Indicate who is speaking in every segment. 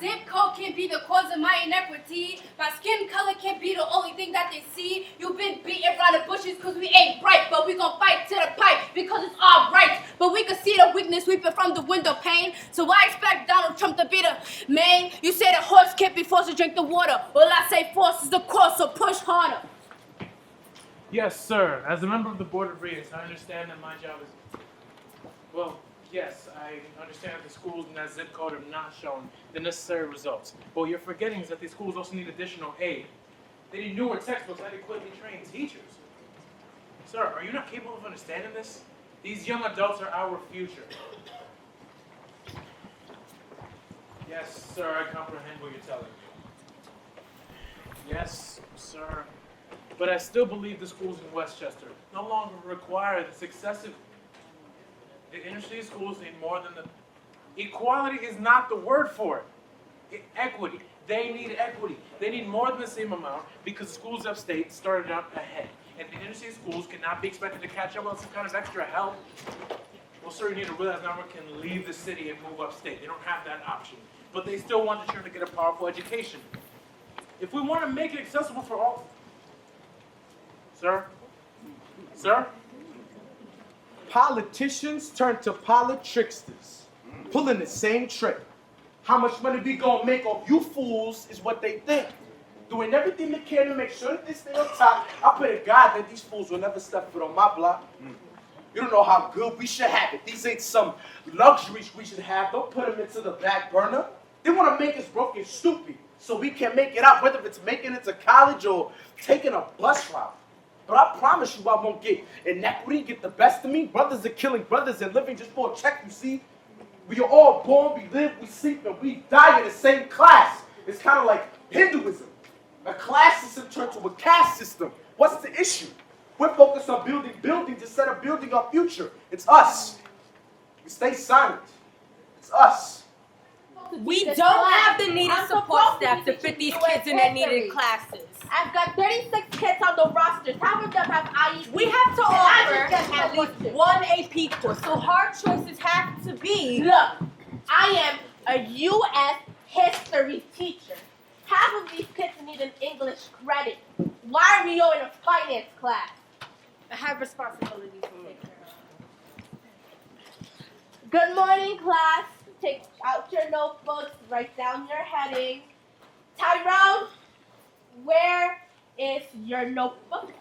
Speaker 1: zip code can be the cause of my inequity. My skin color can be the only thing that they see. You've been beating around the bushes because we ain't bright, but we gon' fight to the pipe because it's all right. But we can see the weakness sweeping from the window pane. So I expect Donald Trump to be the main. You say the horse can't be forced to drink the water. Well, I say force is the course, so push harder.
Speaker 2: Yes, sir. As a member of the Board of Regents, I understand that my job is... Well, yes, I understand that the schools in that zip code have not shown the necessary results. But what you're forgetting is that these schools also need additional aid. They need newer textbooks, adequately trained teachers. Sir, are you not capable of understanding this? These young adults are our future. Yes, sir, I comprehend what you're telling me. Yes, sir. But I still believe the schools in Westchester no longer require this excessive... The inner city schools need more than the... Equality is not the word for it. Equity. They need equity. They need more than the same amount because the schools upstate started out ahead. And the inner city schools cannot be expected to catch up with some kind of extra help. Well, sir, you need to realize no one can leave the city and move upstate. They don't have that option. But they still want the children to get a powerful education. If we want to make it accessible for all... Sir? Sir?
Speaker 3: Politicians turn to politricksters, pulling the same trick. How much money we gonna make off you fools is what they think. Doing everything they can to make sure that they stay on top. I pray to God that these fools will never step foot on my block. You don't know how good we should have it. These ain't some luxuries we should have. Don't put them into the back burner. They want to make us broke and stupid so we can make it out, whether it's making it to college or taking a bus route. But I promise you I won't get inequity, get the best of me. Brothers are killing brothers and living just for a check, you see. We are all born, we live, we sleep, and we die in the same class. It's kind of like Hinduism. A class system turned to a caste system. What's the issue? We're focused on building buildings instead of building our future. It's us. We stay silent. It's us.
Speaker 4: We don't have the needed support staff to fit these kids in their needed classes.
Speaker 1: I've got 36 kids on the rosters. Half of them have IEP.
Speaker 4: We have to offer at least one AP course, so hard choices have to be.
Speaker 1: Look, I am a U.S. history teacher. Half of these kids need an English credit. Why are we all in a finance class?
Speaker 4: I have responsibilities to take care of.
Speaker 1: Good morning, class. Take out your notebooks, write down your heading. Tyrone, where is your notebook?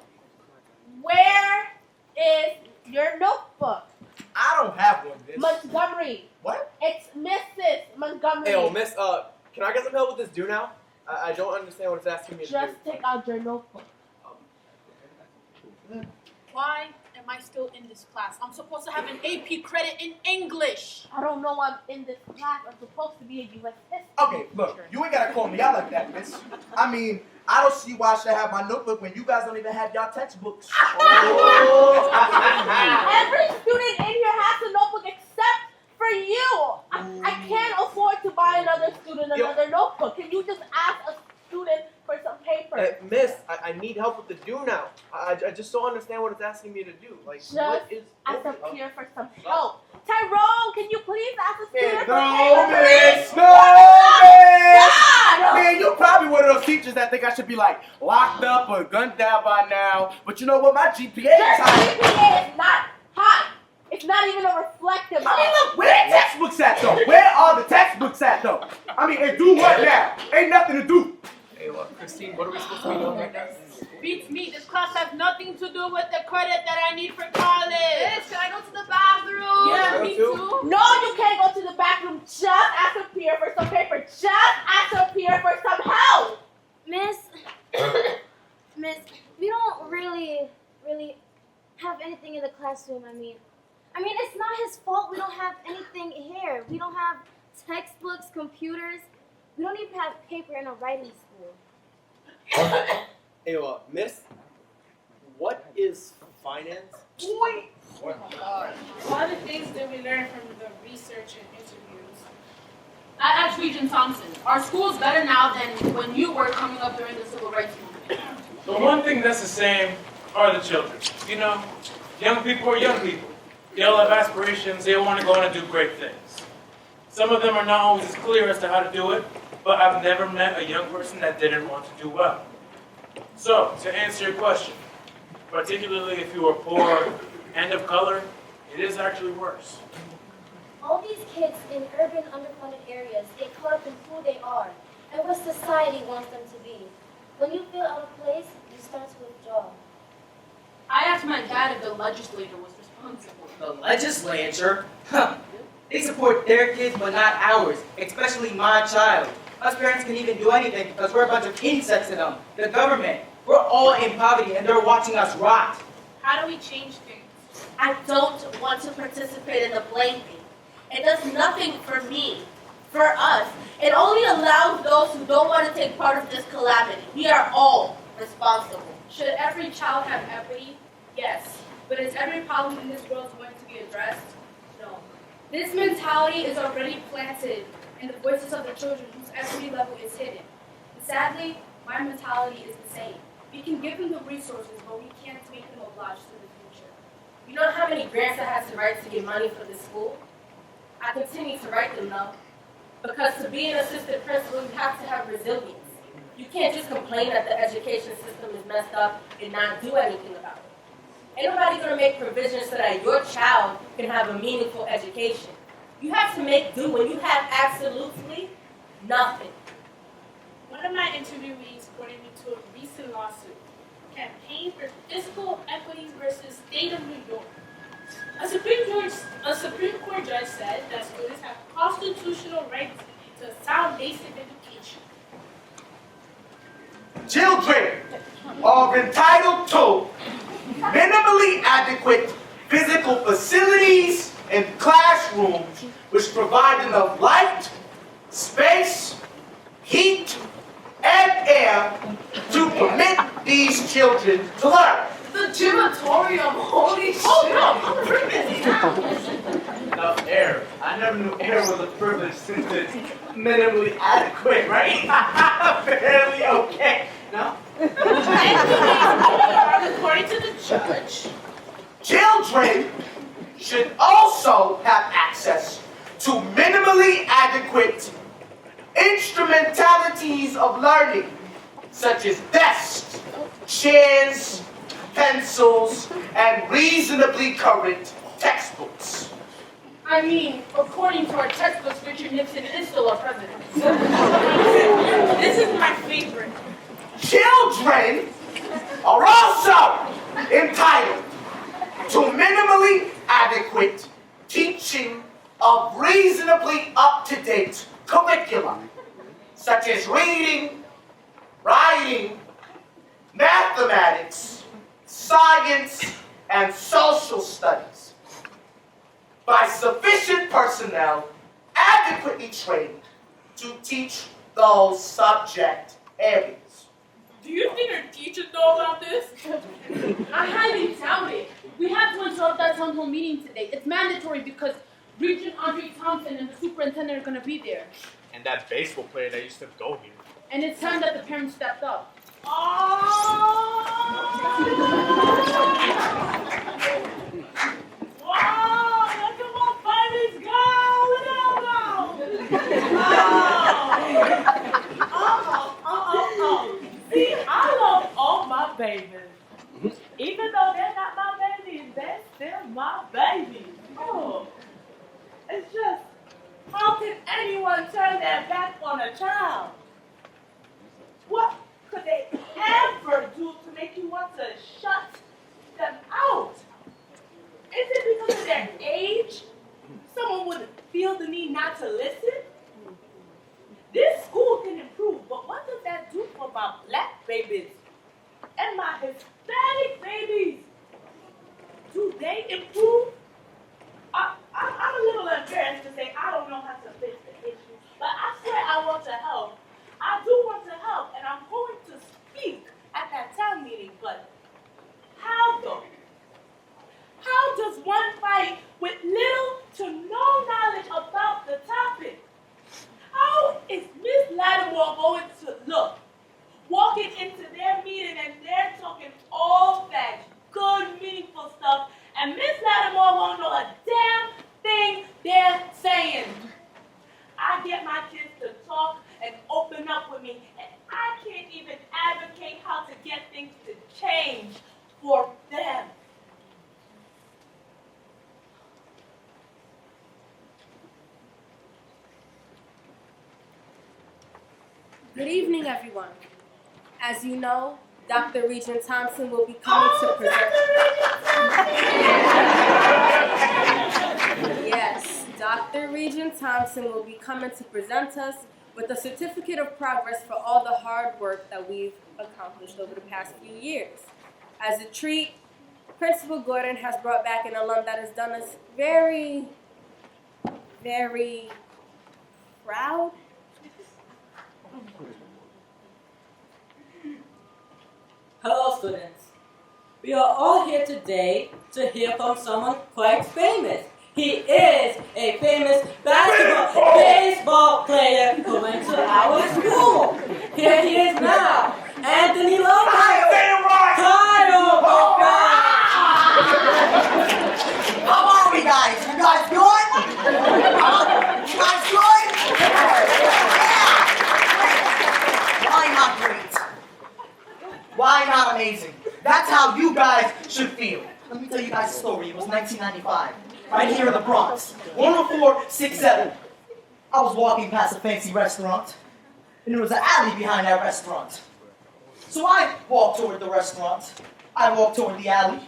Speaker 1: Where is your notebook?
Speaker 5: I don't have one, miss.
Speaker 1: Montgomery.
Speaker 5: What?
Speaker 1: It's Mrs. Montgomery.
Speaker 5: Hey, miss, can I get some help with this do now? I don't understand what it's asking me to do.
Speaker 1: Just take out your notebook.
Speaker 6: Why am I still in this class? I'm supposed to have an AP credit in English.
Speaker 1: I don't know I'm in this class. I'm supposed to be a U.S. history.
Speaker 3: Okay, look, you ain't gotta call me out like that, miss. I mean, I don't see why I should have my notebook when you guys don't even have y'all textbooks.
Speaker 1: Every student in here has a notebook except for you. I can't afford to buy another student another notebook. Can you just ask a student for some paper?
Speaker 5: Miss, I need help with the do now. I just don't understand what it's asking me to do. Like,
Speaker 1: Just
Speaker 5: what is...
Speaker 1: ask a peer for some help. Tyrone, can you please ask a student for
Speaker 3: No,
Speaker 1: paper?
Speaker 3: miss! No, miss!
Speaker 1: God!
Speaker 3: Man, you're probably one of those teachers that think I should be, like, locked up or gunned down by now. But you know what? My GPA
Speaker 1: Your
Speaker 3: is high.
Speaker 1: GPA is not high. It's not even a reflective.
Speaker 3: I mean, look, where the textbooks at, though? Where are the textbooks at, though? I mean, and do what now? Ain't nothing to do.
Speaker 5: Hey, look, Christine, what are we supposed to be doing right now?
Speaker 6: Beats me. This class has nothing to do with the credit that I need for college.
Speaker 1: Miss, can I go to the bathroom?
Speaker 6: Yeah,
Speaker 5: me
Speaker 6: me
Speaker 5: too.
Speaker 6: too.
Speaker 1: No, you can't go to the bathroom. Just ask a peer for some paper. Just ask a peer for some help.
Speaker 7: Miss, we don't really have anything in the classroom. I mean, it's not his fault we don't have anything here. We don't have textbooks, computers. We don't even have paper in a writing school.
Speaker 5: Hey, miss, what is finance?
Speaker 3: Boy.
Speaker 6: One of the things that we learned from the research and interviews. I asked Regent Thompson, are schools better now than when you were coming up during the civil rights movement?
Speaker 2: The one thing that's the same are the children. You know, young people are young people. They all have aspirations. They all want to go on and do great things. Some of them are not always as clear as to how to do it. but I've never met a young person that didn't want to do well. So, to answer your question, particularly if you are poor and of color, it is actually worse.
Speaker 7: All these kids in urban underfunded areas get caught up in who they are and what society wants them to be. When you feel out of place, you start to withdraw.
Speaker 6: I asked my dad if the legislator was responsible.
Speaker 8: The legislature? Huh. They support their kids but not ours, especially my child. Us parents can even do anything because we're a bunch of insects to them. The government. We're all in poverty and they're watching us rot.
Speaker 6: How do we change things?
Speaker 9: I don't want to participate in the blame game. It does nothing for me, for us. It only allows those who don't want to take part of this calamity. We are all responsible.
Speaker 1: Should every child have equity? Yes. But is every problem in this world going to be addressed? No. This mentality is already planted in the voices of the children whose equity level is hidden. And sadly, my mentality is the same. We can give them the resources, but we can't make them obliged to the future.
Speaker 9: You know how many grants I had to write to get money for this school? I continue to write them though. Because to be an assistant principal, you have to have resilience. You can't just complain that the education system is messed up and not do anything about it. Ain't nobody gonna make provisions so that your child can have a meaningful education. You have to make do when you have absolutely nothing.
Speaker 6: One of my interviewees pointed me to a recent lawsuit, Campaign for Fiscal Equities versus State of New York. A Supreme Court judge said that students have constitutional rights to a sound basic education.
Speaker 3: Children are entitled to minimally adequate physical facilities and classrooms which provide enough light, space, heat, and air to permit these children to learn.
Speaker 9: The gymatorium, holy shit. I'm gonna bring this down.
Speaker 3: Enough air. I never knew air was a privilege since it's minimally adequate, right? Barely okay. No?
Speaker 6: According to the judge,
Speaker 3: Children should also have access to minimally adequate instrumentalities of learning, such as desks, chairs, pencils, and reasonably current textbooks.
Speaker 6: I mean, according to our textbooks, Richard Nixon is still our president. This is my favorite.
Speaker 3: Children are also entitled to minimally adequate teaching of reasonably up-to-date curriculum, such as reading, writing, mathematics, science, and social studies, by sufficient personnel adequately trained to teach those subject areas.
Speaker 6: Do you think our teachers know about this?
Speaker 1: I highly doubt it. We have to interrupt that town hall meeting today. It's mandatory because Regent Andre Thompson and the superintendent are going to be there.
Speaker 5: And that baseball player that used to go here.
Speaker 1: And it's time that the parents stepped up.
Speaker 6: Wow, look at my babies go! See, I love all my babies. Even though they're not my babies, they're still my babies. Oh, it's just, how can anyone turn their back on a child? What could they ever do to make you want to shut them out? Is it because of their age? Someone would feel the need not to listen? This school can improve, but what does that do for my black babies and my Hispanic babies? Do they improve? I'm a little embarrassed to say I don't know how to fix the issue, but I swear I want to help. I do want to help, and I'm going to speak at that town meeting, but how though? How does one fight with little to no knowledge about the topic? How is Miss Lattimore going to look walking into their meeting and they're talking all that good, meaningful stuff, and Miss Lattimore won't know a damn thing they're saying? I get my kids to talk and open
Speaker 4: Good evening, everyone. As you know, Dr. Regent Thompson will be coming to present. Yes, Dr. Regent Thompson will be coming to present us with a certificate of progress for all the hard work that we've accomplished over the past few years. As a treat, Principal Gordon has brought back an alum that has done us very, very proud.
Speaker 10: Hello, students. We are all here today to hear from someone quite famous. He is a famous baseball player who went to our school. Here he is now, Anthony Lopez. Kyle Lopez.
Speaker 11: How are we, guys? You guys good? You guys good? Yeah! Why not great? Why not amazing? That's how you guys should feel. Let me tell you guys a story. It was 1995, right here in the Bronx. 10467. I was walking past a fancy restaurant, and there was an alley behind that restaurant. So I walked toward the restaurant. I walked toward the alley.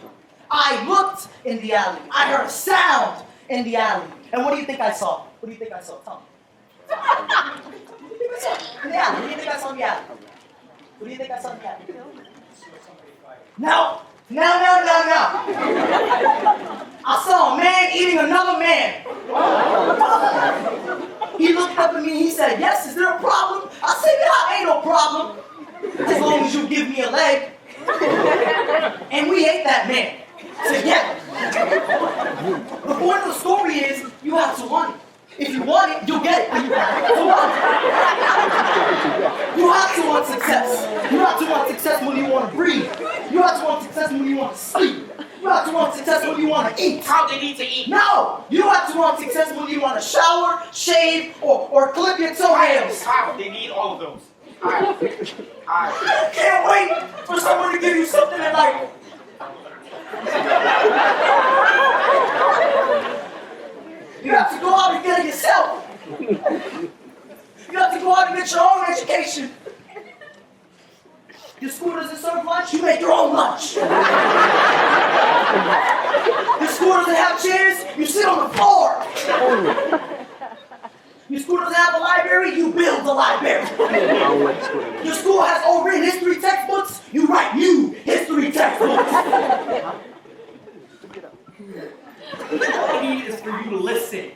Speaker 11: I looked in the alley. I heard a sound in the alley. And what do you think I saw? What do you think I saw? Tell me. What do you think I saw in the alley? What do you think I saw in the alley? What do you think I saw in the alley? No. I saw a man eating another man. He looked up at me and he said, "Yes, is there a problem?" I said, "Yeah, ain't no problem. As long as you give me a leg." And we ate that man together. The point of the story is, you have to want it. If you want it, you'll get it. You have to want it. You have to want success. You have to want success when you want to breathe. You have to want success when you want to sleep. You have to want success when you want to eat.
Speaker 8: How they need to eat.
Speaker 11: No! You have to want success when you want to shower, shave, or clip your toenails.
Speaker 8: How they need all of those.
Speaker 11: I can't wait for someone to give you something that like... You have to go out and get it yourself. You have to go out and get your own education. Your school doesn't serve lunch, you make your own lunch. Your school doesn't have chairs, you sit on the floor. Your school doesn't have a library, you build the library. Your school has old written history textbooks, you write new history textbooks.
Speaker 8: All I need is for you to listen.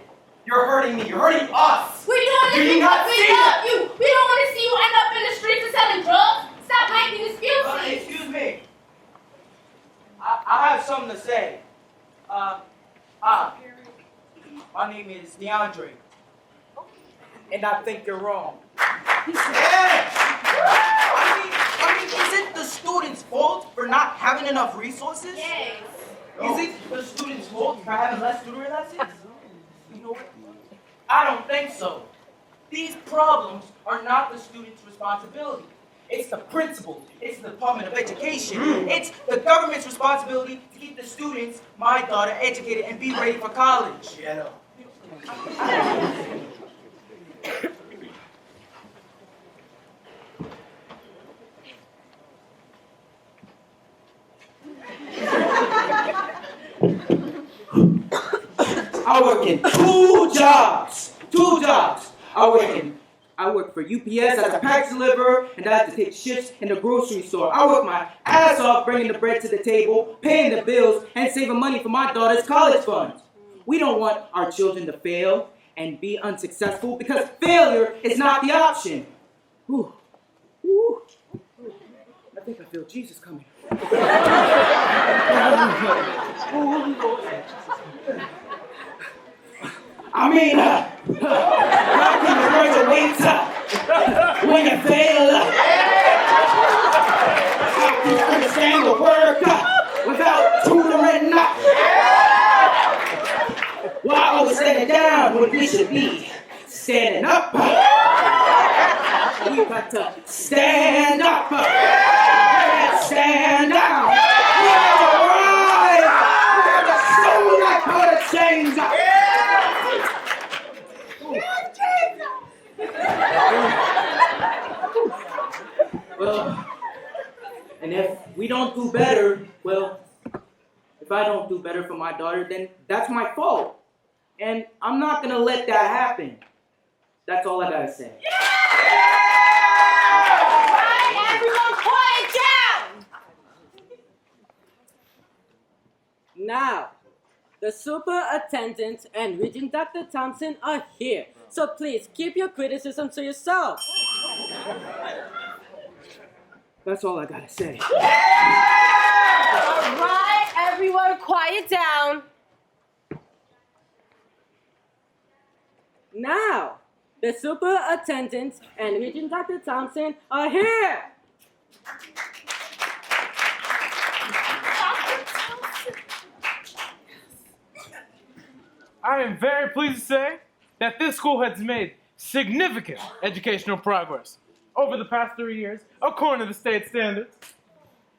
Speaker 8: You're hurting me. You're hurting us.
Speaker 1: We're doing this because we love you. We don't want to see you end up in the streets and selling drugs. Stop making excuses.
Speaker 8: Excuse me. I have something to say. My name is DeAndre. And I think you're wrong. Yeah! I mean, is it the students' fault for not having enough resources?
Speaker 1: Yes.
Speaker 8: Is it the students' fault for having less tutoring lessons? You know what? I don't think so. These problems are not the students' responsibility. It's the principal. It's the Department of Education. It's the government's responsibility to keep the students, my daughter, educated and be ready for college.
Speaker 11: Yeah.
Speaker 8: I work in two jobs. I work for UPS as a package deliverer, and I have to take shifts in the grocery store. I work my ass off bringing the bread to the table, paying the bills, and saving money for my daughter's college funds. We don't want our children to fail and be unsuccessful because failure is not the option. Whew. Whew. I think I feel Jesus coming. I mean, how can you graduate when you fail? How can you understand the work without tutoring? Why always standing down when we should be standing up? We got to stand up. Stand down. We got to rise. We got to soul that put a change up. don't do better, well, if I don't do better for my daughter, then that's my fault. And I'm not gonna let that happen. That's all I gotta say.
Speaker 9: Right, everyone quiet down!
Speaker 10: Now, the superintendent and Regent Dr. Thompson are here. So please keep your criticism to yourselves.
Speaker 8: That's all I gotta say.
Speaker 9: All right, everyone quiet down.
Speaker 10: Now, the superintendent and Regent Dr. Thompson are here.
Speaker 2: I am very pleased to say that this school has made significant educational progress over the past 3 years, according to the state standards.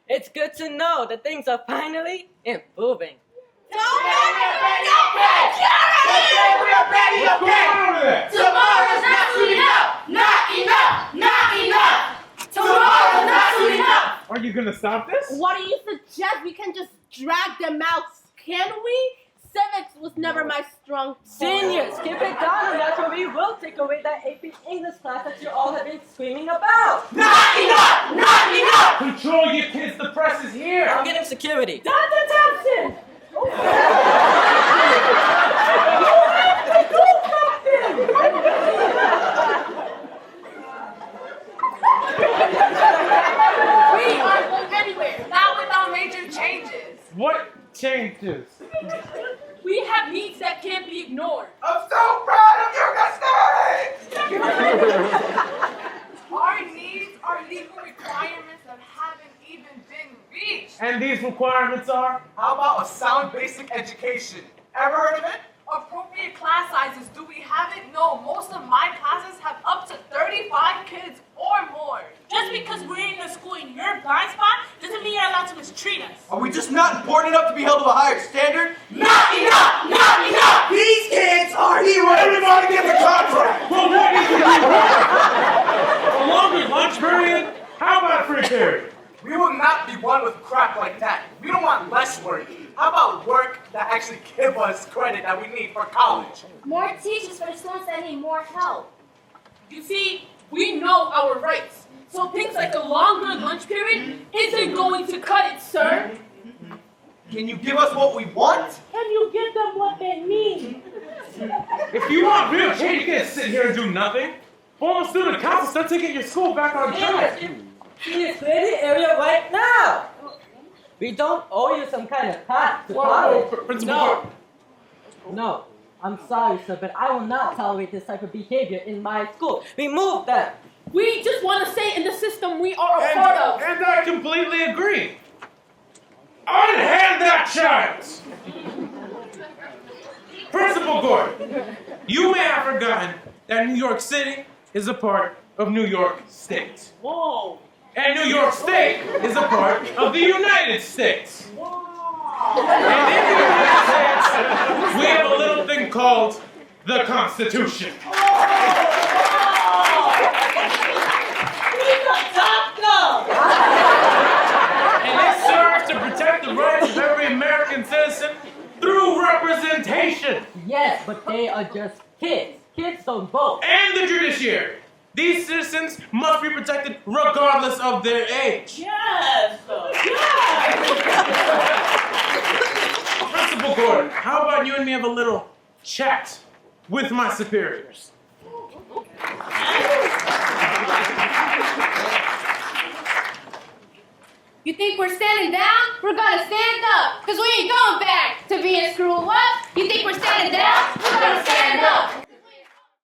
Speaker 10: It's good to know that things are finally improving.
Speaker 1: Tomorrow's not soon enough! Not enough! Not enough! Tomorrow's not soon enough!
Speaker 2: Are you gonna stop this?
Speaker 1: What do you suggest? We can just drag them out, can we? Civics was never my strong point.
Speaker 10: Seniors, keep it down, and that's when we will take away that AP English class that you all have been screaming about.
Speaker 1: Not enough! Not enough!
Speaker 2: Control your kids, the press is here!
Speaker 10: I'm getting security.
Speaker 9: Dr. Thompson!
Speaker 1: We aren't going anywhere. Not without major changes.
Speaker 2: What changes?
Speaker 1: We have needs that can't be ignored.
Speaker 3: I'm so proud of you,
Speaker 1: Our needs are legal requirements that haven't even been reached.
Speaker 2: And these requirements are?
Speaker 3: How about a sound basic education? Ever heard of it?
Speaker 1: Appropriate class sizes, do we have it? No, most of my classes have up to 35 kids or more.
Speaker 6: Just because we're in a school in your blind spot doesn't mean you're allowed to mistreat us.
Speaker 5: Are we just not important enough to be held to a higher standard?
Speaker 1: Not enough! Not enough!
Speaker 5: These kids are heroes!
Speaker 3: Everybody gets a contract!
Speaker 2: Well, what is it? A longer lunch period? How about a free period?
Speaker 3: We will not be one with crap like that. We don't want less work. How about work that actually give us credit that we need for college?
Speaker 7: More teachers for students that need more help.
Speaker 1: You see, we know our rights. So things like a longer lunch period isn't going to cut it, sir.
Speaker 5: Can you give us what we want?
Speaker 6: Can you give them what they need?
Speaker 2: If you want real change, you can't sit here and do nothing. Former student council, start taking your school back on track.
Speaker 10: Seniors, clear the area right now. We don't owe you some kind of pass to college.
Speaker 2: Principal.
Speaker 10: No, I'm sorry, sir, but I will not tolerate this type of behavior in my school. Remove them.
Speaker 1: We just want to stay in the system we are a part of.
Speaker 2: And I completely agree. Unhand that child! Principal Gordon, you may have forgotten that New York City is a part of New York State.
Speaker 6: Whoa.
Speaker 2: And New York State is a part of the United States. And in the United States, we have a little thing called the Constitution. And it serves to protect the rights of every American citizen through representation.
Speaker 10: Yes, but they are just kids. Kids don't vote.
Speaker 2: And the judiciary. These citizens must be protected regardless of their age.
Speaker 6: Yes.
Speaker 2: Principal Gordon, how about you and me have a little chat with my superiors?
Speaker 1: You think we're standing down? We're gonna stand up, because we ain't going back to being screwed up. You think we're standing down?